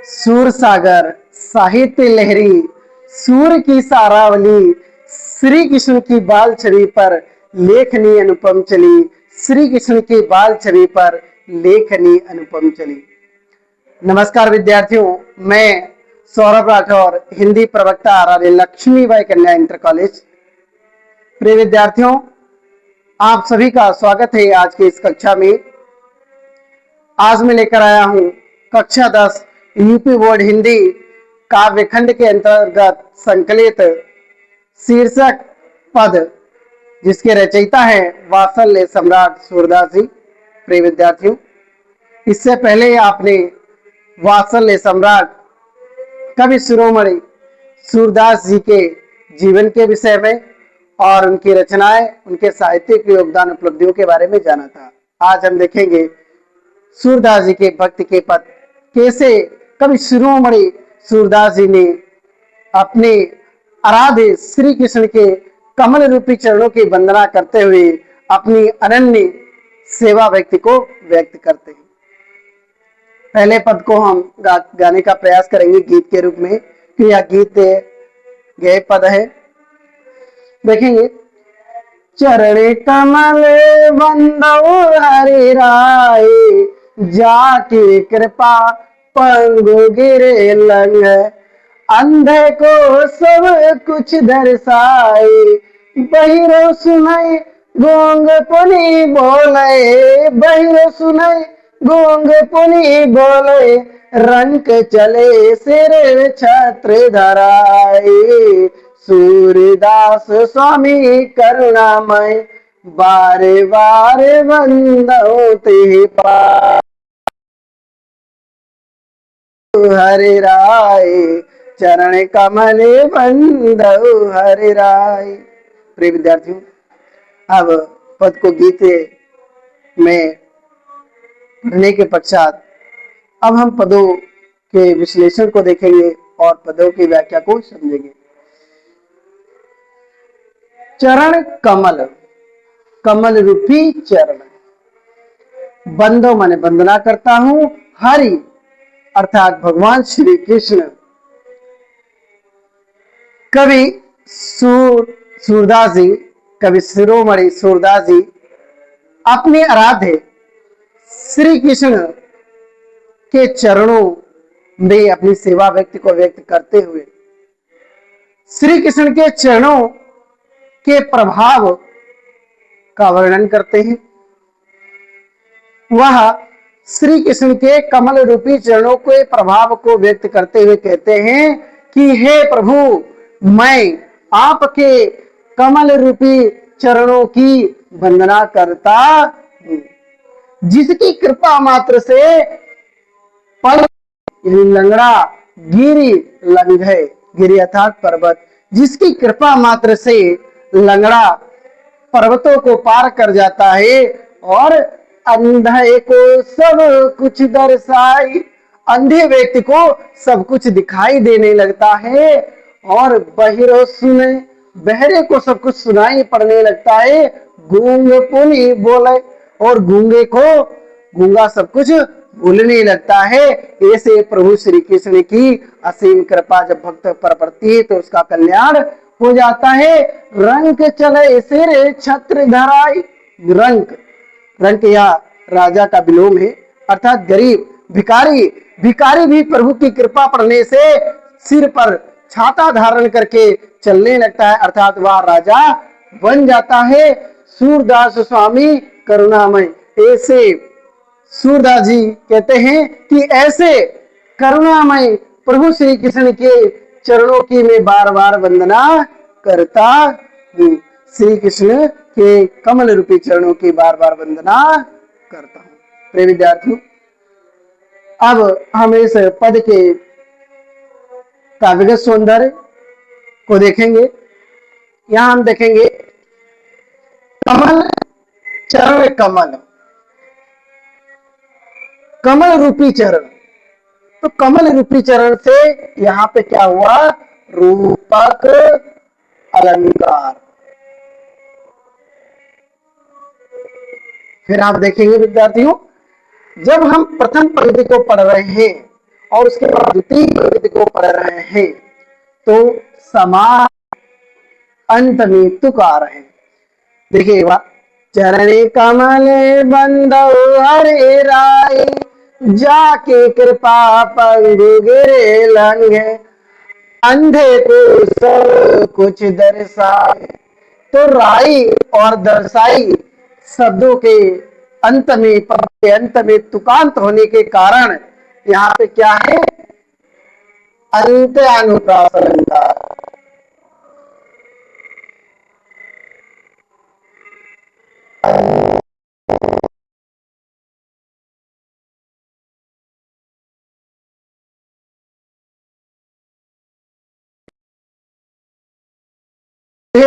सूर सागर साहित्य लहरी, सूर की सारावली, श्री कृष्ण की बाल छवि पर लेखनी अनुपम चली। श्री कृष्ण की बाल छवि पर लेखनी अनुपम चली। नमस्कार विद्यार्थियों, मैं सौरभ राठौर, हिंदी प्रवक्ता आचार्य लक्ष्मीबाई कन्या इंटर कॉलेज। प्रिय विद्यार्थियों, आप सभी का स्वागत है आज की इस कक्षा में। आज मैं लेकर आया हूं कक्षा 10 यूपी बोर्ड हिंदी काव्यखंड के अंतर्गत संकलित शीर्षक पद, जिसके रचयिता है वात्सल्य सम्राट सूरदास जी। प्रिय विद्यार्थियों, इससे पहले आपने वात्सल्य सम्राट कवि शिरोमणि सूरदास जी के जीवन के विषय में और उनकी रचनाएं, उनके साहित्यिक योगदान, उपलब्धियों के बारे में जाना था। आज हम देखेंगे सूरदास जी के भक्ति के पद, कैसे कवि शिरोमणि सूरदास जी ने अपने आराध्य श्री कृष्ण के कमल रूपी चरणों की वंदना करते हुए अपनी अनन्य सेवा व्यक्ति को व्यक्त करते हैं। पहले पद को हम गाने का प्रयास करेंगे गीत के रूप में, कि यह गीत गए पद है। देखेंगे, चरण कमल बंदो हरि राय, जाके कृपा पंगु गिरे लंग, अंधे को सब कुछ दर्शाए, बहिरो सुनाई गोंग पुनि बोले, बहिरो सुनाई गोंग पुनि बोले, रंक चले सिर छत्र धराए, सूरदास स्वामी करुणामय, बारे बारे बंदो ते पा हरि राय, चरण कमल बंदो हरि राय। प्रिय विद्यार्थियों, अब पद को गीत में पढ़ने के पश्चात अब हम पदों के विश्लेषण को देखेंगे और पदों की व्याख्या को समझेंगे। चरण कमल, कमल रूपी चरण। बंदो माने वंदना करता हूं, हरि अर्थात भगवान श्री कृष्ण। कवि सूरदास जी, कवि शिरोमणि सूरदास जी अपने आराध्य श्री कृष्ण के चरणों में अपनी सेवा व्यक्ति को व्यक्त करते हुए श्री कृष्ण के चरणों के प्रभाव का वर्णन करते हैं। वह श्री कृष्ण के कमल रूपी चरणों के प्रभाव को व्यक्त करते हुए कहते हैं कि हे प्रभु, मैं आपके कमल रूपी चरणों की वंदना करता हूं, जिसकी कृपा मात्र से पर्वत लंगड़ा गिरी लंघे, गिरी अर्थात पर्वत, जिसकी कृपा मात्र से लंगड़ा पर्वतों को पार कर जाता है और अंधे को सब कुछ दर्शाई, अंधे व्यक्ति को सब कुछ दिखाई देने लगता है और बहिरो सुने, बहरे को सब कुछ सुनाई पड़ने लगता है, गूंग पुनि बोले, और गूंगे को गूंगा सब कुछ बोलने लगता है। ऐसे प्रभु श्री कृष्ण की असीम कृपा जब भक्त पर पड़ती है तो उसका कल्याण हो जाता है। रंक चले सिर छत्र धराई, रंक, रंक या राजा का विलोम है, अर्थात गरीब, भिखारी। भिखारी भी प्रभु की कृपा पड़ने से सिर पर छाता धारण करके चलने लगता है, अर्थात वह राजा बन जाता है। सूरदास स्वामी करुणामय, ऐसे सूरदास जी कहते हैं कि ऐसे करुणामय प्रभु श्री कृष्ण के चरणों की मैं बार बार वंदना करता हूँ, श्री कृष्ण के कमल रूपी चरणों की बार बार वंदना करता हूँ। प्रिय विद्यार्थियों, अब हम इस पद के काव्यगत सौंदर्य को देखेंगे। यहां हम देखेंगे कमल, चरण कमल, कमल रूपी चरण। तो कमल रूपी चरण से यहां पे क्या हुआ? रूपक अलंकार। फिर आप देखेंगे विद्यार्थियों, जब हम प्रथम पंक्ति को पढ़ रहे हैं और उसके बाद द्वितीय प्रकृति को पढ़ रहे हैं तो समान अंत में तुकार है। देखिए एक बार, चरणे कमले बंदो हरे राय, जाके कृपा पंगु गिरे लंघे, अंधे को सब कुछ दर्शाए। तो राई और दर्शाई शब्दों के अंत में, पद के अंत में तुकांत होने के कारण यहाँ पे क्या है, अंत्य अनुप्रास अलंकार।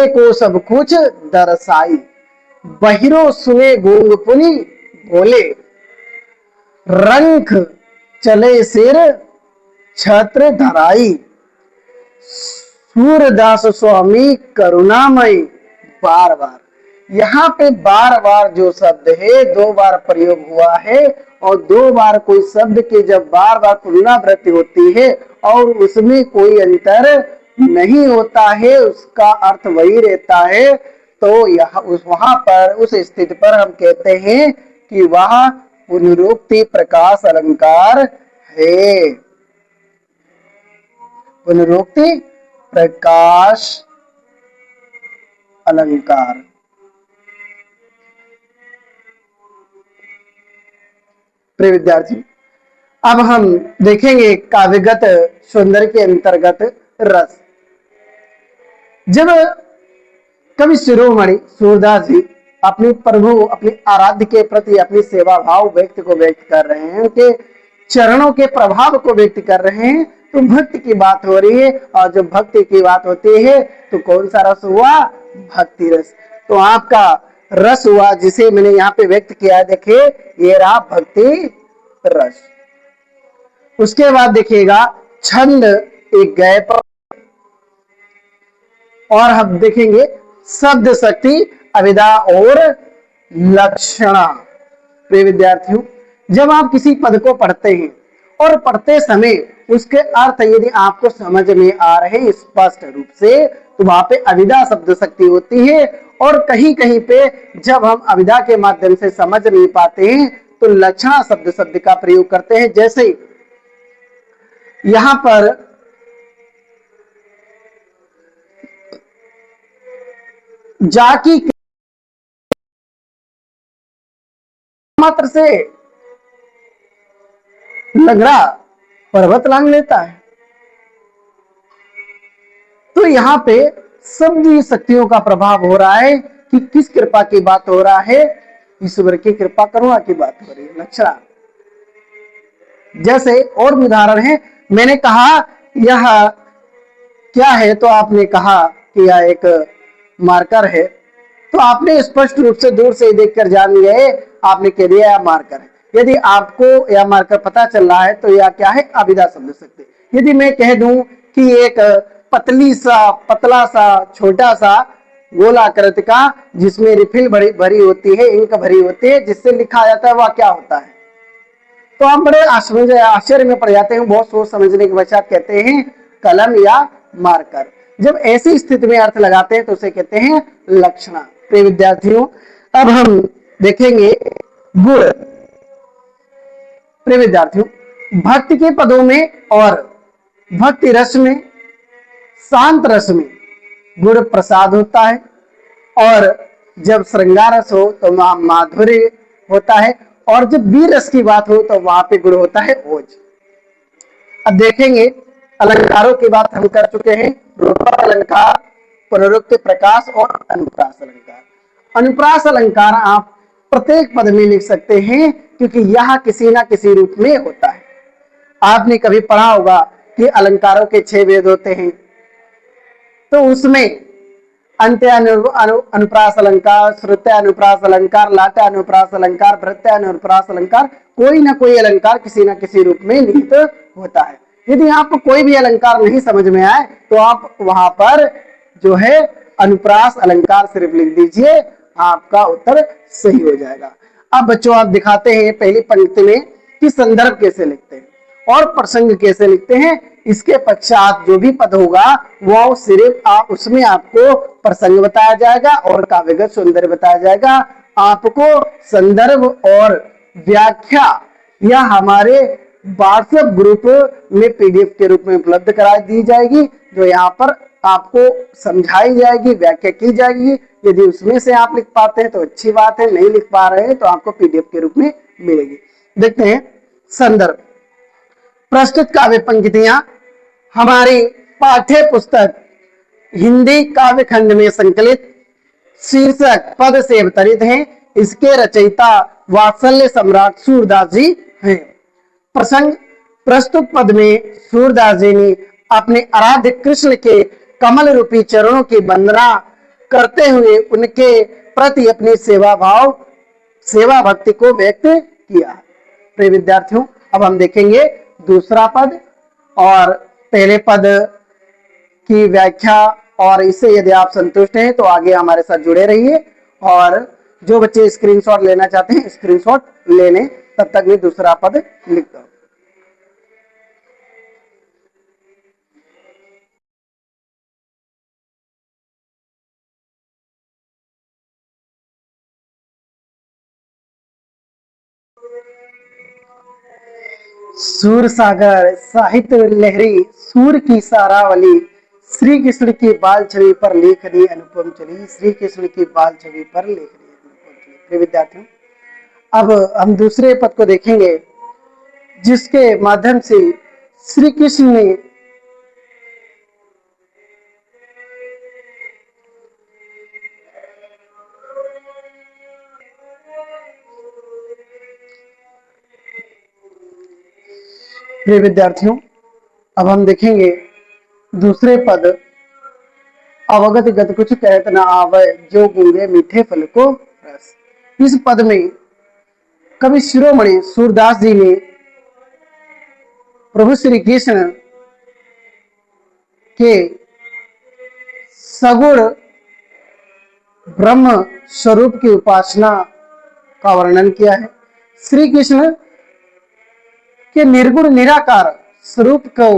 को सब कुछ दर्शाई, बहिरो सुने गूंग पुनि बोले, रंख चले सिर छत्र धराई, सूरदास स्वामी करुणामय। बार बार यहाँ पे बार बार जो शब्द है 2 बार प्रयोग हुआ है, और 2 बार कोई शब्द की जब बार बार पुनरावृत्ति होती है और उसमें कोई अंतर नहीं होता है, उसका अर्थ वही रहता है, तो यह वहां पर उस स्थिति पर हम कहते हैं कि वह पुनरुक्ति प्रकाश अलंकार है। पुनरुक्ति प्रकाश अलंकार। प्रिय विद्यार्थी, अब हम देखेंगे काव्यगत सौंदर्य के अंतर्गत रस। जब कवि शिरोमणि सूरदास जी अपनी प्रभु, अपनी आराध्य के प्रति अपनी सेवा भाव व्यक्त कर रहे हैं, उनके चरणों के प्रभाव को व्यक्त कर रहे हैं, तो भक्ति की बात हो रही है, और जब भक्ति की बात होती है तो कौन सा रस हुआ, भक्ति रस। तो आपका रस हुआ जिसे मैंने यहाँ पे व्यक्त किया, देखिए ये रहा भक्ति रस। उसके बाद देखिएगा छंद एक गए पर, और हम देखेंगे शब्द शक्ति, अभिधा और लक्षणा। प्रिय विद्यार्थियों, जब आप किसी पद को पढ़ते हैं और पढ़ते समय उसके अर्थ यदि आपको समझ में आ रहे स्पष्ट रूप से, तो वहां पे अभिधा शब्द शक्ति होती है, और कहीं कहीं पे जब हम अभिधा के माध्यम से समझ नहीं पाते हैं तो लक्षणा शब्द का प्रयोग करते हैं। जैसे यहां पर जाकी मात्र से लंगड़ा पर्वत लांग लेता है, तो यहाँ पे शब्द शक्तियों का प्रभाव हो रहा है कि किस कृपा की बात हो रहा है, ईश्वर की कृपा करुणा की बात हो रही है, लक्षणा। जैसे और उदाहरण है, मैंने कहा यह क्या है, तो आपने कहा कि यह एक मार्कर है, तो आपने स्पष्ट रूप से दूर से देखकर जान लिया है, आपने कह दिया यह मार्कर है। यदि आपको यह मार्कर पता चल रहा है तो यह क्या है, अभिधा शब्द शक्ति। यदि मैं कह दूं कि एक पतली सा, पतला सा, छोटा सा गोलाकृति का जिसमें रिफिल भरी होती है, इंक भरी होती है, जिससे लिखा जाता है, वह क्या होता है, तो आप बड़े आश्चर्य में पड़ जाते हैं। बहुत सोच समझने के पश्चात कहते हैं कलम या मार्कर। जब ऐसी स्थिति में अर्थ लगाते हैं तो उसे कहते हैं लक्षणा। प्रिय विद्यार्थियों, अब हम देखेंगे गुण। प्रिय विद्यार्थियों, भक्ति के पदों में और भक्ति रस में, शांत रस में गुण प्रसाद होता है, और जब श्रृंगार रस हो तो वहां माधुर्य होता है, और जब वीर रस की बात हो तो वहां पे गुण होता है ओज। अब देखेंगे अलंकारों की बात हम कर चुके हैं, रूपक अलंकार, पुनरुक्ति प्रकाश और अनुप्रास अलंकार। अनुप्रास अलंकार आप प्रत्येक पद में लिख सकते हैं, क्योंकि यह किसी ना किसी रूप में होता है। आपने कभी पढ़ा होगा कि अलंकारों के 6 भेद होते हैं, तो उसमें अंत्य अनुप्रास अलंकार, श्रुत्य अनुप्रास अलंकार, लाट्य अनुप्रास अलंकार, भृत्य अनुप्रास अलंकार, कोई ना कोई अलंकार किसी ना किसी रूप में निहित होता है। यदि आपको कोई भी अलंकार नहीं समझ में आए तो आप वहां पर जो है अनुप्रास अलंकार सिर्फ लिख दीजिए, आपका उत्तर सही हो जाएगा। अब बच्चों आप दिखाते हैं पहली पंक्ति में कि संदर्भ कैसे लिखते हैं, और प्रसंग कैसे लिखते हैं, इसके पश्चात जो भी पद होगा वो सिर्फ उसमें आपको प्रसंग बताया जाएगा और काव्यगत सौंदर्य बताया जाएगा। आपको संदर्भ और व्याख्या यह हमारे व्हाट्सएप ग्रुप में पीडीएफ के रूप में उपलब्ध करा दी जाएगी, जो यहाँ पर आपको समझाई जाएगी, व्याख्या की जाएगी। यदि उसमें से आप लिख पाते हैं तो अच्छी बात है, नहीं लिख पा रहे हैं तो आपको पीडीएफ के रूप में मिलेगी। देखते हैं संदर्भ। प्रस्तुत काव्य पंक्तियां हमारी पाठ्य पुस्तक हिंदी काव्य खंड में संकलित शीर्षक पद से अवतरित हैं। इसके रचयिता वात्सल्य सम्राट सूरदास जी हैं। प्रसंग, प्रस्तुत पद में सूरदास जी ने अपने आराध्य कृष्ण के कमल रूपी चरणों की वंदना करते हुए उनके प्रति अपनी सेवा भक्ति को व्यक्त किया। प्रिय विद्यार्थियों, अब हम देखेंगे दूसरा पद और पहले पद की व्याख्या, और इससे यदि आप संतुष्ट हैं तो आगे हमारे साथ जुड़े रहिए। और जो बच्चे स्क्रीनशॉट लेना चाहते हैं स्क्रीनशॉट ले लें, तब तक मैं दूसरा पद लिखता हूं। सूर सागर साहित्य लहरी सूर की सारावली, श्री कृष्ण की बाल छवि पर लेखनी अनुपम चली, श्री कृष्ण की बाल छवि पर लेखनी अनुपम चली। विद्यार्थियों, अब हम दूसरे पद को देखेंगे जिसके माध्यम से श्री कृष्ण ने विद्यार्थियों, अब हम देखेंगे दूसरे पद। अवगत गत कुछ कहत न आवे, जो गूंगे मीठे फल को रस। इस पद में कवि शिरोमणि सूरदास जी ने प्रभु श्री कृष्ण के सगुण ब्रह्म स्वरूप की उपासना का वर्णन किया है। श्री कृष्ण के निर्गुण निराकार स्वरूप को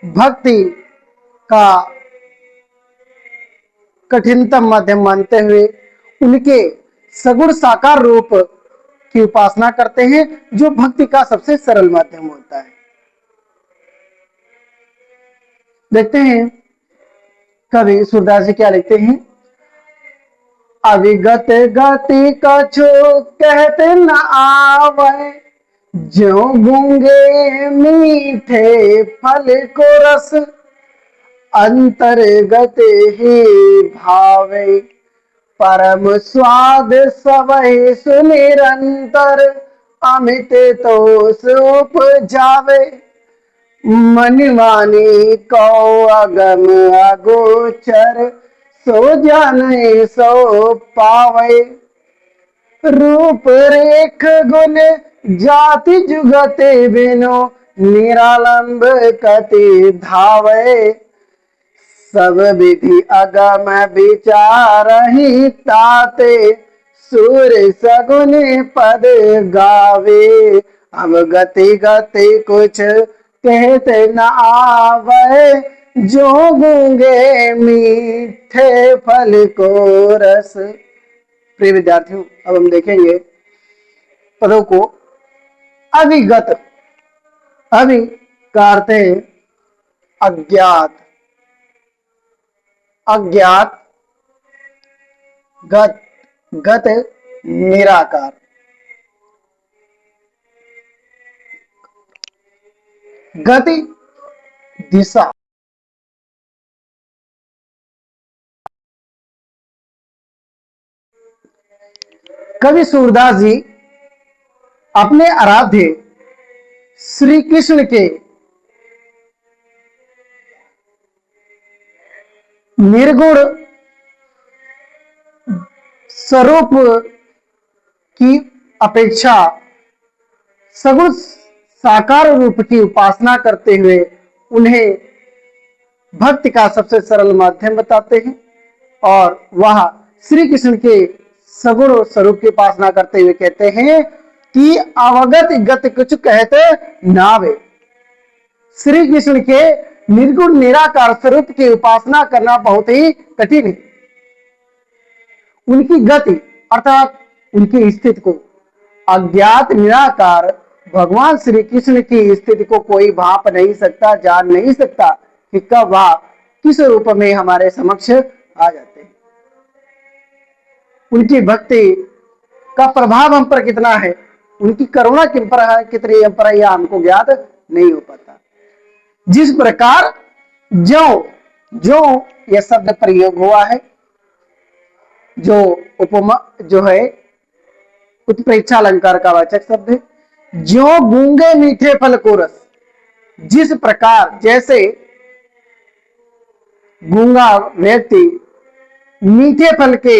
भक्ति का कठिनतम माध्यम मानते हुए उनके सगुण साकार रूप की उपासना करते हैं, जो भक्ति का सबसे सरल माध्यम होता है। देखते हैं कवि सूरदास जी क्या लिखते हैं। अविगत गति कछु कहते न आवे, जो गूंगे मीठे फल को रस, अंतर्गत ही भावे, परम स्वाद सबहि सुनिरंतर, अमित तोष उपजावे, मन मानी को अगम अगोचर, सो जाने सो पावे, रूप रेख गुण जाति जुगते बिनो, निरालंब कति धावे, सब विधि अगम विचार ही ताते, सूर सगुन पद गावे, अब गति गति कुछ कहते न आवे, जो गूंगे मीठे फल को रस। प्रिय विद्यार्थियों, अब हम देखेंगे पदों को। अविगत, अवि का अर्थ है अज्ञात, अज्ञात, गत, गत निराकार, गति दिशा, कवि सूरदास जी अपने आराध्य श्री कृष्ण के निर्गुण स्वरूप की अपेक्षा सगुण साकार रूप की उपासना करते हुए उन्हें भक्ति का सबसे सरल माध्यम बताते हैं, और वह श्री कृष्ण के सगुण स्वरूप की उपासना करते हुए कहते हैं कि अवगत गत कुछ कहते नावे। श्री कृष्ण के निर्गुण निराकार स्वरूप की उपासना करना बहुत ही कठिन है। उनकी गति अर्थात उनकी स्थिति को, अज्ञात निराकार भगवान श्री कृष्ण की स्थिति को कोई भाप नहीं सकता, जान नहीं सकता कि कब वह किस रूप में हमारे समक्ष आ जाते हैं। उनकी भक्ति का प्रभाव हम पर कितना है, उनकी करुणा किन पर है, कितनी हम पर है, यह हमको ज्ञात नहीं हो पाता। जिस प्रकार जो यह शब्द प्रयोग हुआ है, जो उपमा जो है उत्प्रेक्षा अलंकार का वाचक शब्द है, जो गूंगे मीठे फल को रस। जिस प्रकार जैसे गूंगा व्यक्ति मीठे फल के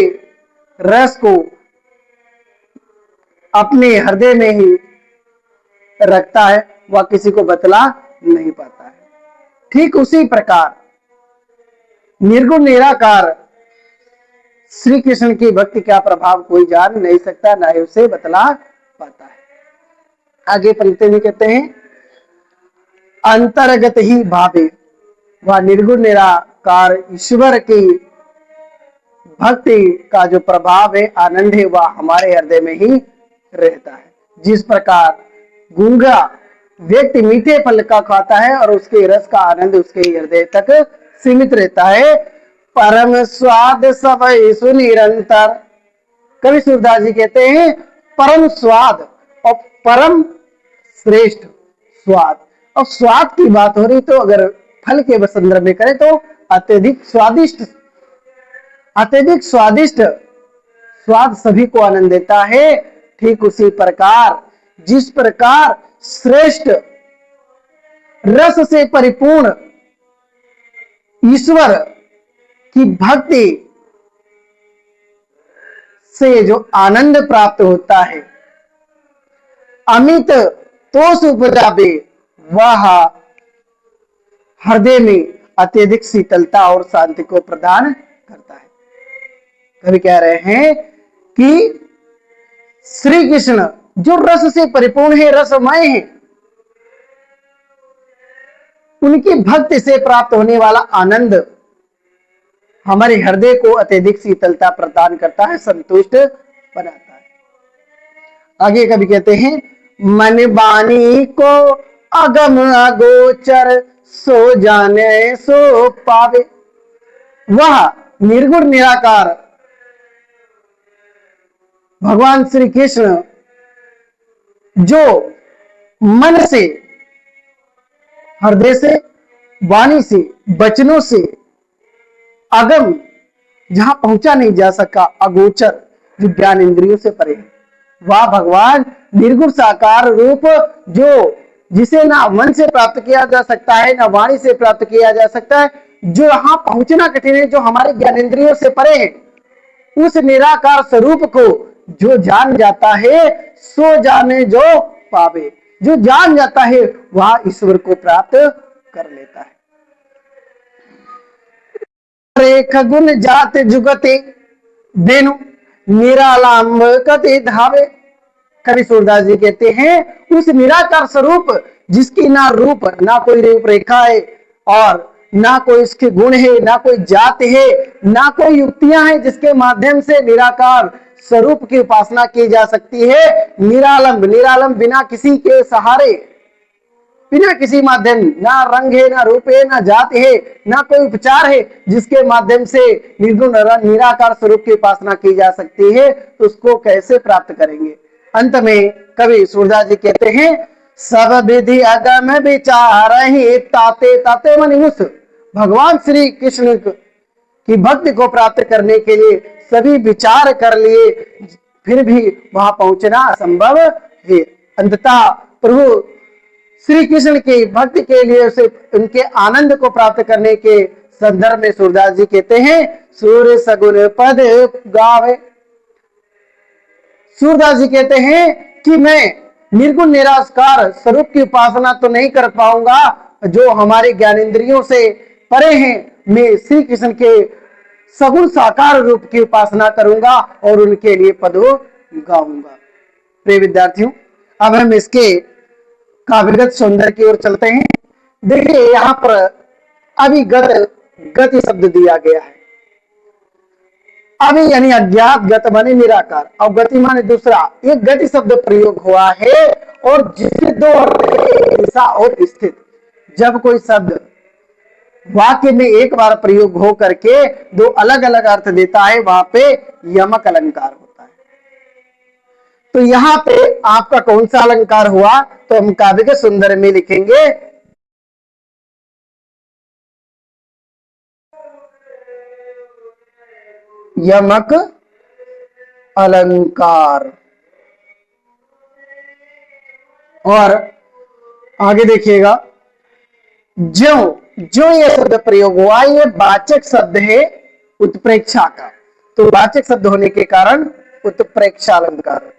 रस को अपने हृदय में ही रखता है, वह किसी को बतला नहीं पाता है, ठीक उसी प्रकार निर्गुण निराकार श्री कृष्ण की भक्ति का प्रभाव कोई जान नहीं सकता, ना ही उसे बतला पाता है। आगे पंक्ति में कहते हैं, अंतर्गत ही भावे। वह निर्गुण निराकार ईश्वर की भक्ति का जो प्रभाव है, आनंद है, वह हमारे हृदय में ही रहता है। जिस प्रकार गूंगा व्यक्ति मीठे फल का खाता है और उसके रस का आनंद उसके हृदय तक सीमित रहता है, परम स्वाद सब सुनिरंतर। कवि सूरदास जी कहते हैं परम स्वाद और परम श्रेष्ठ स्वाद। और स्वाद की बात हो रही तो अगर फल के संदर्भ में करें तो अत्यधिक स्वादिष्ट स्वाद सभी को आनंद देता है। ठीक उसी प्रकार जिस प्रकार श्रेष्ठ रस से परिपूर्ण ईश्वर की भक्ति से जो आनंद प्राप्त होता है, अमित तोष उपजावे, वह हृदय में अत्यधिक शीतलता और शांति को प्रदान करता है। कवि कह रहे हैं कि श्री कृष्ण जो रस से परिपूर्ण है, रसमय है, उनकी भक्ति से प्राप्त होने वाला आनंद हमारे हृदय को अत्यधिक शीतलता प्रदान करता है, संतुष्ट बनाता है। आगे कभी कहते हैं, मन बानी को अगम अगोचर सो जाने सो पावे। वह निर्गुण निराकार भगवान श्री कृष्ण जो मन से, हृदय से, वाणी से, वचनों से अगम, जहां पहुंचा नहीं जा सका, अगोचर जो ज्ञान इंद्रियों से परे है, वह भगवान निर्गुण साकार रूप जो जिसे ना मन से प्राप्त किया जा सकता है, ना वाणी से प्राप्त किया जा सकता है, जो यहां पहुंचना कठिन है, जो हमारे ज्ञान इंद्रियों से परे है, उस निराकार स्वरूप को जो जान जाता है सो जाने जो पावे। जो जान जाता है वह ईश्वर को प्राप्त कर लेता है। रेख गुण जात जुगते देनु निरालंब कति धावे। कवि सूरदास जी कहते हैं उस निराकार स्वरूप जिसकी ना रूप, ना कोई रूपरेखा है और ना कोई इसके गुण है, ना कोई जात है, ना कोई युक्तियां हैं जिसके माध्यम से निराकार स्वरूप की उपासना की जा सकती है। निरालंब, निरालंब बिना किसी के सहारे, बिना किसी माध्यम, ना रंग है, ना रूप है, ना जात है, ना कोई उपचार है जिसके माध्यम से निर्गुण निराकार स्वरूप की उपासना की जा सकती है, तो उसको कैसे प्राप्त करेंगे। अंत में कवि सूरदास जी कहते हैं, सब विधि अगम विचार ही ताते ताते मन उस। भगवान श्री कृष्ण की भक्ति को प्राप्त करने के लिए सभी विचार कर लिए, फिर भी वहां पहुंचना असंभव है। अंततः प्रभु श्री कृष्ण की भक्ति के लिए उसे उनके आनंद को प्राप्त करने के संदर्भ में सूरदास जी कहते हैं, सूर्य सगुन पद गावे। सूरदास जी कहते हैं कि मैं निर्गुण निराकार स्वरूप की उपासना तो नहीं कर पाऊंगा, जो हमारे ज्ञानेंद्रियों से परे हैं, मैं श्री कृष्ण के सगुण साकार रूप की उपासना करूंगा और उनके लिए पदों गाऊंगा। प्रिय विद्यार्थियों, अब हम इसके काव्यगत सौंदर्य की ओर चलते हैं। देखिए यहाँ पर अभी गति शब्द दिया गया है। अभी यानी अज्ञात, गत माने निराकार और गति माने दूसरा। ये गति शब्द प्रयोग हुआ है और जिसके दो दिशा और स्थित। जब कोई शब्द वाक्य में एक बार प्रयोग हो करके दो अलग अलग अर्थ देता है, वहां पे यमक अलंकार होता है। तो यहाँ पे आपका कौन सा अलंकार हुआ? तो हम काव्य के सुंदर में लिखेंगे यमक अलंकार। और आगे देखिएगा, जो जो ये शब्द प्रयोग हुआ, ये वाचक शब्द है उत्प्रेक्षा का। तो वाचक शब्द होने के कारण उत्प्रेक्षा अलंकार।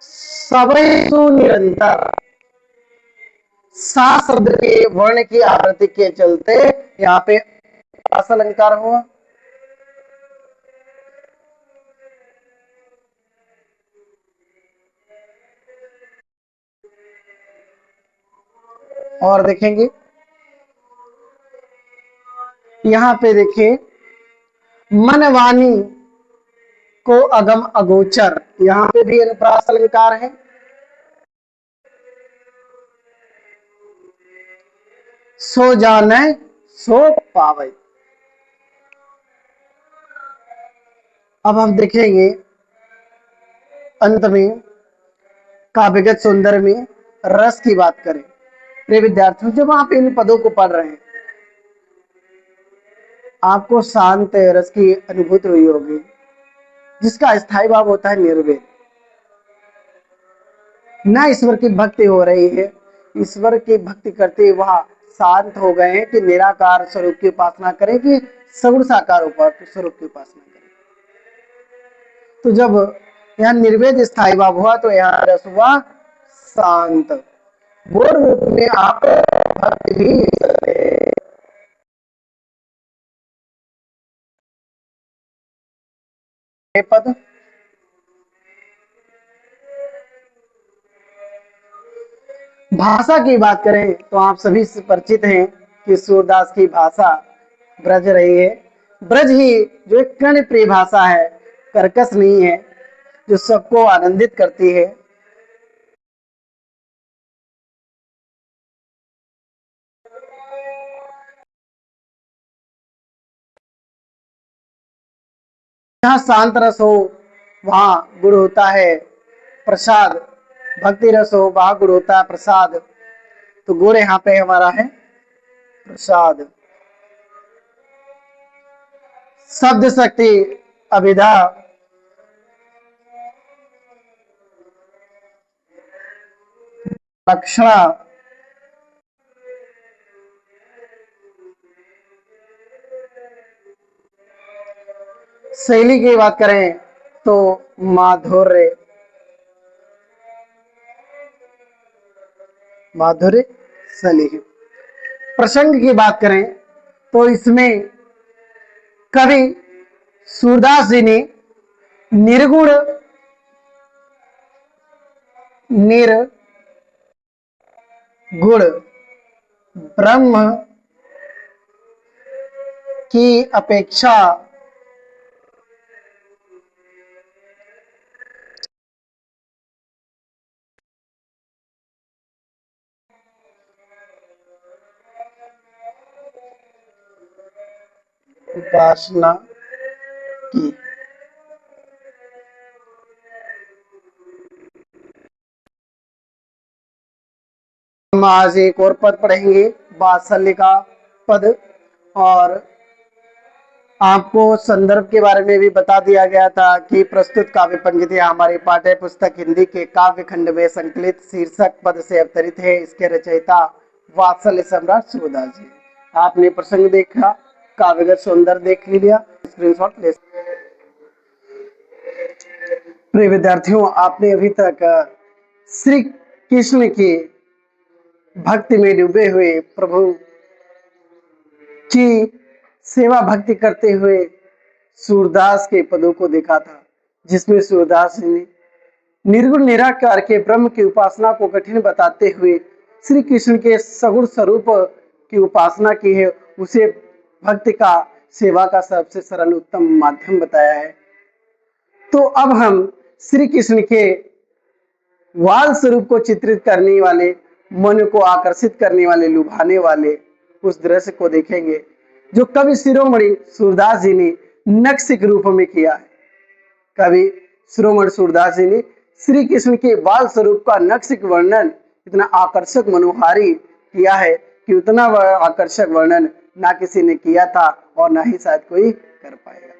सबेषु निरंतर, सा शब्द के वर्ण की आवृत्ति के चलते यहाँ पे आस अलंकार हुआ। और देखेंगे यहाँ पे, देखिए मनवानी को अगम अगोचर, यहाँ पे भी अनुप्रास अलंकार है। सो जाने सो पावे। अब हम देखेंगे अंत में काव्यगत सौंदर्य में रस की बात करें। प्रिय विद्यार्थियों, जब आप इन पदों को पढ़ रहे हैं, आपको शांत रस की अनुभूति हुई होगी, जिसका स्थायी भाव होता है निर्वेद। न ईश्वर की भक्ति हो रही है, ईश्वर की भक्ति करते वह शांत हो गए हैं कि निराकार स्वरूप की उपासना करें कि सगुण साकार स्वरूप की उपासना करें। तो जब यहाँ निर्वेद स्थायी भाव हुआ तो यहाँ रस हुआ शांत। वो रूप में आप भक्ति भी पद। भाषा की बात करें तो आप सभी से परिचित हैं कि सूरदास की भाषा ब्रज रही है। ब्रज ही जो एक कर्ण प्रिय भाषा है, कर्कश नहीं है, जो सबको आनंदित करती है। जहाँ शांत रस हो वहां गुण होता है प्रसाद, भक्ति रस हो वहां गुण होता है प्रसाद। तो गुण यहाँ पे हमारा है प्रसाद। शब्द शक्ति अभिधा, लक्षणा, शैली की बात करें तो माधुर्य, माधुर्य शैली। प्रसंग की बात करें तो इसमें कवि सूरदास जी ने निर्गुण निर्गुण ब्रह्म की अपेक्षा उपासना की। हम आज एक और पद पढ़ेंगे, वात्सल्य का पद। और आपको संदर्भ के बारे में भी बता दिया गया था कि प्रस्तुत काव्य पंक्तियां हमारी पाठ्य पुस्तक हिंदी के काव्य खंड में संकलित शीर्षक पद से अवतरित है। इसके रचयिता वात्सल्य सम्राट सूरदास जी। आपने प्रसंग देखा, काव्यगत सौंदर्य देख लिया, स्क्रीनशॉट ले। प्रिय विद्यार्थियों, आपने अभी तक श्री कृष्ण की भक्ति में डूबे हुए प्रभु की सेवा भक्ति करते हुए सूरदास के पदों को देखा था, जिसमें सूरदास ने निर्गुण निराकार के ब्रह्म की उपासना को कठिन बताते हुए श्री कृष्ण के सगुण स्वरूप की उपासना की है, उसे भक्ति का सेवा का सबसे सरल उत्तम माध्यम बताया है। तो अब हम श्री कृष्ण के वाल स्वरूप को चित्रित करने वाले, मन को आकर्षित करने वाले, लुभाने वाले उस दृश्य को देखेंगे जो कवि शिरोमणि सूरदास जी ने नक्श के रूप में किया है। कवि शिरोमणि सूरदास जी ने श्री कृष्ण के बाल स्वरूप का नक्श वर्णन इतना आकर्षक मनोहारी किया है कि उतना आकर्षक वर्णन ना किसी ने किया था और ना ही शायद कोई कर पाएगा।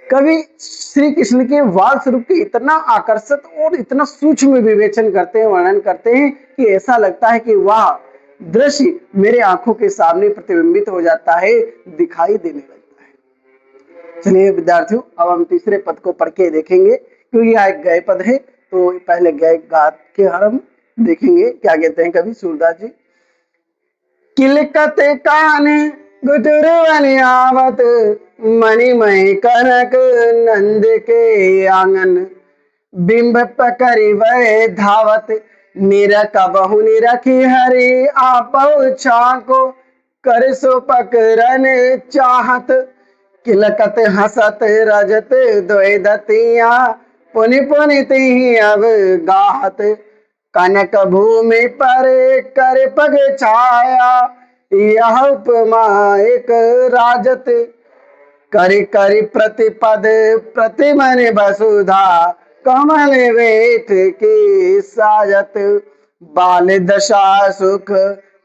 कवि श्री कृष्ण के बाल स्वरूप के इतना आकर्षक और इतना सूक्ष्म विवेचन करते हैं, वर्णन करते हैं कि ऐसा लगता है कि वह दृश्य मेरे आंखों के सामने प्रतिबिंबित हो जाता है, दिखाई देने लगता है। चलिए विद्यार्थियों, अब हम तीसरे पद को पढ़ के देखेंगे, क्योंकि यह एक गय पद है तो पहले गय गा के हम देखेंगे क्या कहते हैं कवि सूरदास जी। किलकत कान गुटुर आवत, मणिमय कनक नंद के आंगन, बिंब पकड़ी वह धावत, निरख बहु निरखी हरि आपो छाको, कर सो पकड़न चाहत, किलकत हसत रजत द्वैदतिया, पुनि पुनि तिहि अब गाहत, कनक भूमि पर कर पग छाया, यह उपमा एक राजत, करि करि प्रतिपद प्रतिमन वसुधा, कमल वेठ की साजत, बाल दशा सुख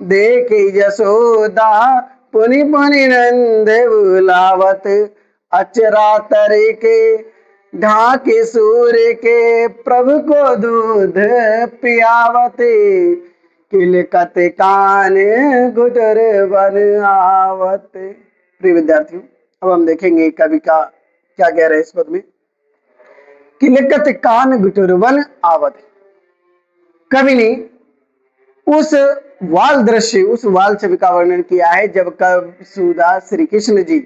देखी जसोदा, पुनि पुनि नंद बुलावत, अचरा तरे के ढाके सूर्य के, प्रभु को दूध पियावत, किलकत कान गुटर बन आवत। प्रिय विद्यार्थियों, अब हम देखेंगे कवि का क्या कह रहे हैं इस पद में। किलकत कान गुटर बन आवत, कवि ने उस वाल दृश्य, उस वाल छवि का वर्णन किया है जब कवि सूरदास श्री कृष्ण जी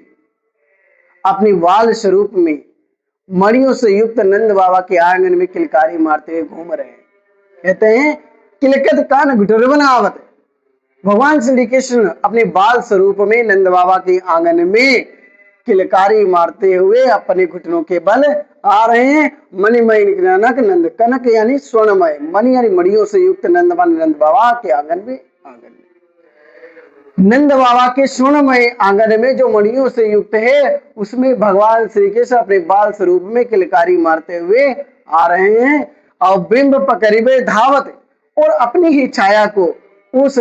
अपनी वाल स्वरूप में मणियों से युक्त नंद बाबा के आंगन में किलकारी मारते हुए घूम रहे हैं। कहते हैं किलकत कान गुटुरवन आवत, भगवान श्री कृष्ण अपने बाल स्वरूप में नंद बाबा के आंगन में किलकारी मारते हुए अपने घुटनों के बल आ रहे हैं। मणिमय कनक नंद, कनक यानी स्वर्णमय, मणि यानी मणियों से युक्त नंद बाबा के आंगन में नंद बाबा के स्वर्णमय आंगन में जो मणियों से युक्त है, उसमें भगवान श्री कृष्ण अपने बाल स्वरूप में किलकारी मारते हुए आ रहे हैं। और बिंब पकड़िबे धावत, और अपनी ही छाया को उस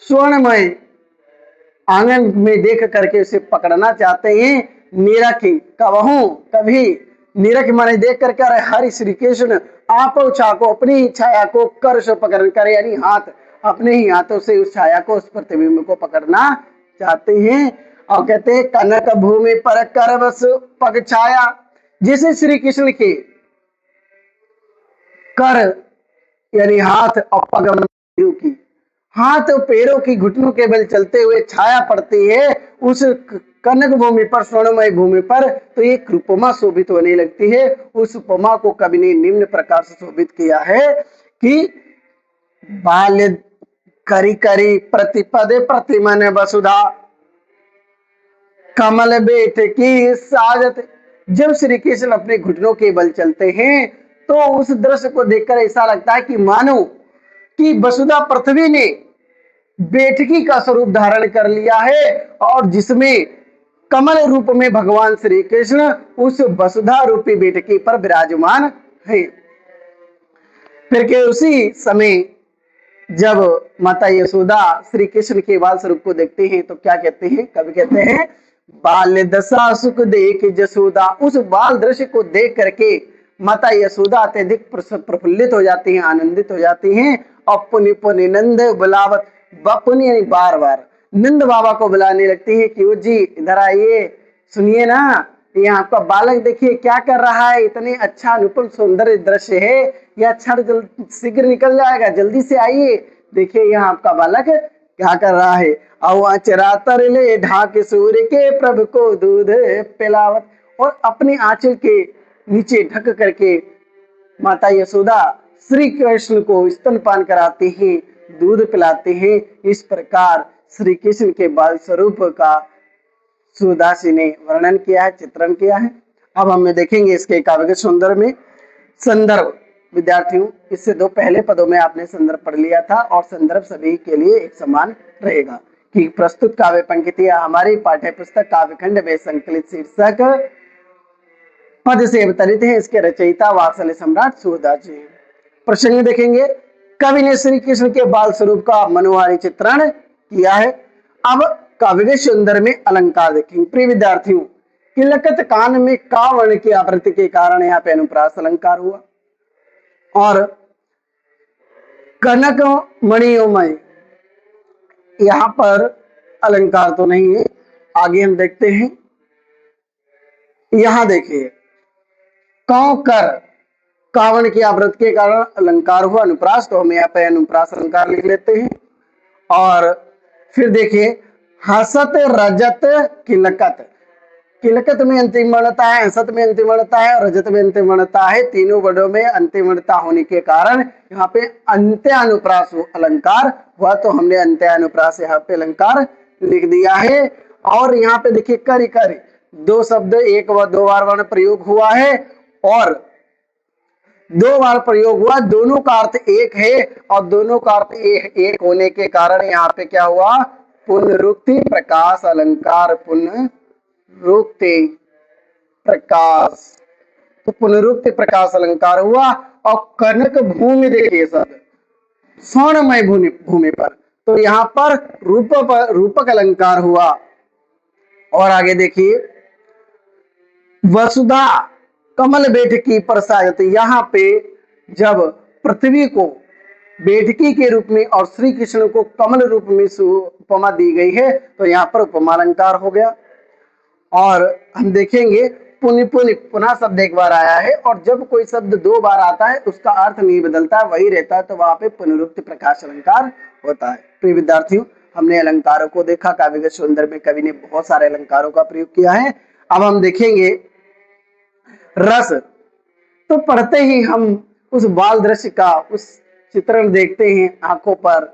स्वर्णमय आंगन में देख करके उसे पकड़ना चाहते हैं। निरखी कबहू कभी, निरख माने देख करके, अरे हरि श्री कृष्ण आप को अपनी ही छाया को कर सो पकड़ कर, यानी हाथ, अपने ही हाथों से उस छाया को, उस प्रतिबिंब को पकड़ना चाहते हैं। और कहते हैं कनक भूमि पर कर बस पग छाया, जिसे श्री कृष्ण के कर यानी हाथ और पग की, हाथ और पैरों की घुटनों के बल चलते हुए छाया पड़ती है उस कनक भूमि पर, स्वर्णमय भूमि पर, तो एक उपमा शोभित होने लगती है। उस उपमा को कवि ने निम्न प्रकार से शोभित किया है कि बाल करी करी प्रतिपदे प्रतिमन वसुधा, कमल बेट की साजत। जब श्री कृष्ण अपने घुटनों के बल चलते हैं तो उस दृश्य को देखकर ऐसा लगता है कि मानो कि वसुधा पृथ्वी ने बेटकी का स्वरूप धारण कर लिया है, और जिसमें कमल रूप में भगवान श्री कृष्ण उस वसुधा रूपी बेटकी पर विराजमान है। फिर के उसी समय जब माता यशोदा श्री कृष्ण के बाल स्वरूप को देखते हैं तो क्या कहते हैं, कवि कहते हैं बाल दशा सुख देख जसोदा, उस बाल दृश्य को देख करके माता यशोदा अत्यधिक प्रफुल्लित हो जाती हैं, आनंदित हो जाती हैं। और पुनि पुनि नंद बुलावत, पुनि यानी बार बार नंद बाबा को बुलाने लगती है कि वो जी इधर आइए, सुनिए ना, ये आपका बालक देखिए क्या कर रहा है, इतने अच्छा अनुपम सौंदर्य दृश्य है, यह क्षण शीघ्र निकल जाएगा, जल्दी से आइए, देखिए यहाँ आपका बालक क्या कर रहा है। और चरातर ले ढाक सूर्य के, प्रभु को दूध पिलावत, और अपने आंचल के नीचे ढक करके माता यशोदा श्री कृष्ण को स्तनपान कराते हैं, दूध पिलाते हैं। इस प्रकार श्री कृष्ण के बाल स्वरूप का सूरदास जी ने वर्णन किया है, चित्रण किया है। अब हम देखेंगे इसके काव्य सौंदर्य में संदर्भ। विद्यार्थियों, इससे दो पहले पदों में आपने संदर्भ पढ़ लिया था और संदर्भ सभी के लिए एक समान रहेगा कि प्रस्तुत काव्य पंक्तियां हमारी पाठ्य पुस्तक काव्यखंड में संकलित शीर्षक पद से अवतरित है। इसके रचयिता वात्सल्य सम्राट सूरदास जी। प्रसंग देखेंगे, कवि ने श्री कृष्ण के बाल स्वरूप का मनोहारी चित्रण किया है। अब काव्य के सुंदर में अलंकार देखेंगे। प्रिय विद्यार्थियों, किलकत कान में का वर्ण की आवृत्ति के कारण यहाँ पे अनुप्रास अलंकार हुआ और कनक मणियों में यहाँ पर अलंकार तो नहीं है। आगे हम देखते हैं, यहां देखिए कौ कर कावण की आवृत्ति के कारण अलंकार हुआ अनुप्रास, तो हम यहाँ पे अनुप्रास अलंकार लिख लेते हैं। और फिर देखिए हसत रजत किलकत, किलकत में अंतिम वर्णता है, हसत में अंतिम वर्णता है और रजत में अंतिम वर्णता है। तीनों वर्णों में अंतिम वर्णता होने के कारण यहाँ पे अंत्यानुप्रास अलंकार हुआ, तो हमने अंत्यानुप्रास यहाँ पे अलंकार लिख दिया है। और यहाँ पे देखिए करि करि, दो शब्द एक व दो बार वर्ण प्रयोग हुआ है और दो बार प्रयोग हुआ, दोनों का अर्थ एक है और दोनों का अर्थ एक होने के कारण यहाँ पे क्या हुआ, पुनरुक्ति प्रकाश अलंकार, पुनरुक्ति प्रकाश, तो पुनरुक्ति प्रकाश अलंकार हुआ। और कनक भूमि देखिए शब्द स्वर्णमय भूमि पर, तो यहाँ पर रूपक अलंकार हुआ। और आगे देखिए वसुधा कमल बैठकी प्रसायत, यहाँ पे जब पृथ्वी को बैठकी के रूप में और श्री कृष्ण को कमल रूप में उपमा दी गई है, तो यहाँ पर उपमा अलंकार हो गया। और हम देखेंगे पुनः शब्द एक बार आया है और जब कोई शब्द दो बार आता है उसका अर्थ नहीं बदलता, वही रहता है, तो वहां पे पुनरुक्ति प्रकाश अलंकार होता है। प्रिय विद्यार्थियों, हमने अलंकारों को देखा। काव्य के सौंदर्य में कवि ने बहुत सारे अलंकारों का प्रयोग किया है। अब हम देखेंगे रस। तो पढ़ते ही हम उस बाल दृश्य का उस चित्रण देखते हैं आंखों पर,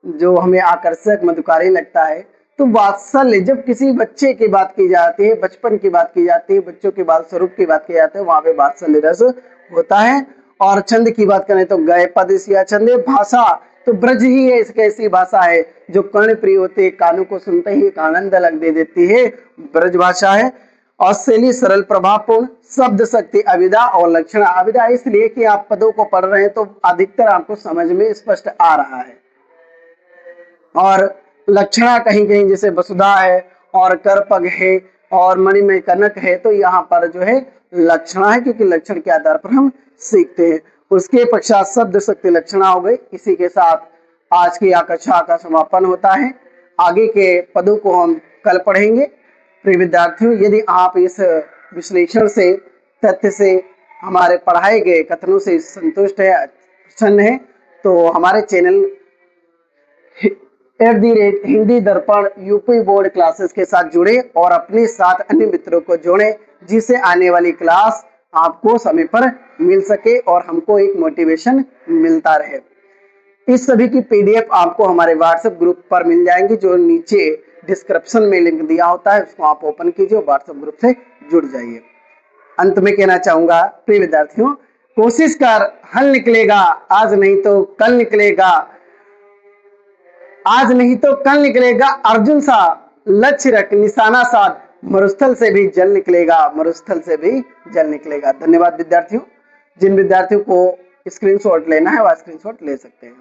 जो हमें आकर्षक मधुकारी लगता है। तो वात्सल्य, जब किसी बच्चे की बात की जाती है, बचपन की बात की जाती है, बच्चों के बाल स्वरूप की बात की जाती है, वहां पे वात्सल्य रस होता है। और छंद की बात करें तो गए पद या छंद। भाषा तो ब्रज ही है, इसकी ऐसी भाषा है जो कर्ण प्रिय होते, कानों को सुनते ही एक आनंद अलग दे देती है, ब्रज भाषा है। और शैली सरल प्रभावपूर्ण, शब्द शक्ति अविदा और लक्षणा। अविदा इसलिए कि आप पदों को पढ़ रहे हैं तो अधिकतर आपको समझ में स्पष्ट आ रहा है। और लक्षणा कहीं कहीं जैसे वसुधा है और करपग है और मणि में कनक है, तो यहाँ पर जो है लक्षणा है, क्योंकि लक्षण के आधार पर हम सीखते हैं। उसके पश्चात शब्द शक्ति लक्षणा हो गई। इसी के साथ आज की कक्षा का समापन होता है। आगे के पदों को हम कल पढ़ेंगे। प्रिय विद्यार्थियों, यदि आप इस विश्लेषण से, तथ्य से, हमारे पढ़ाए गए कथनों से संतुष्ट है, प्रसन्न है, तो हमारे चैनल @हिंदी दर्पण यूपी बोर्ड क्लासेस के साथ जुड़े और अपने साथ अन्य मित्रों को जोड़े, जिससे आने वाली क्लास आपको समय पर मिल सके और हमको एक मोटिवेशन मिलता रहे। इस सभी की पीडीएफ आपको हमारे व्हाट्सएप ग्रुप पर मिल जाएंगी, जो नीचे डिस्क्रिप्शन में लिंक दिया होता है, उसको आप ओपन कीजिए और व्हाट्सएप ग्रुप से जुड़ जाइए। अंत में कहना चाहूंगा, प्रिय विद्यार्थियों, कोशिश कर, हल निकलेगा, आज नहीं तो कल निकलेगा, आज नहीं तो कल निकलेगा। अर्जुन सा लक्ष्य रख, निशाना साध, मरुस्थल से भी जल निकलेगा, मरुस्थल से भी जल निकलेगा। धन्यवाद विद्यार्थियों। जिन विद्यार्थियों को स्क्रीनशॉट लेना है वह स्क्रीनशॉट ले सकते हैं।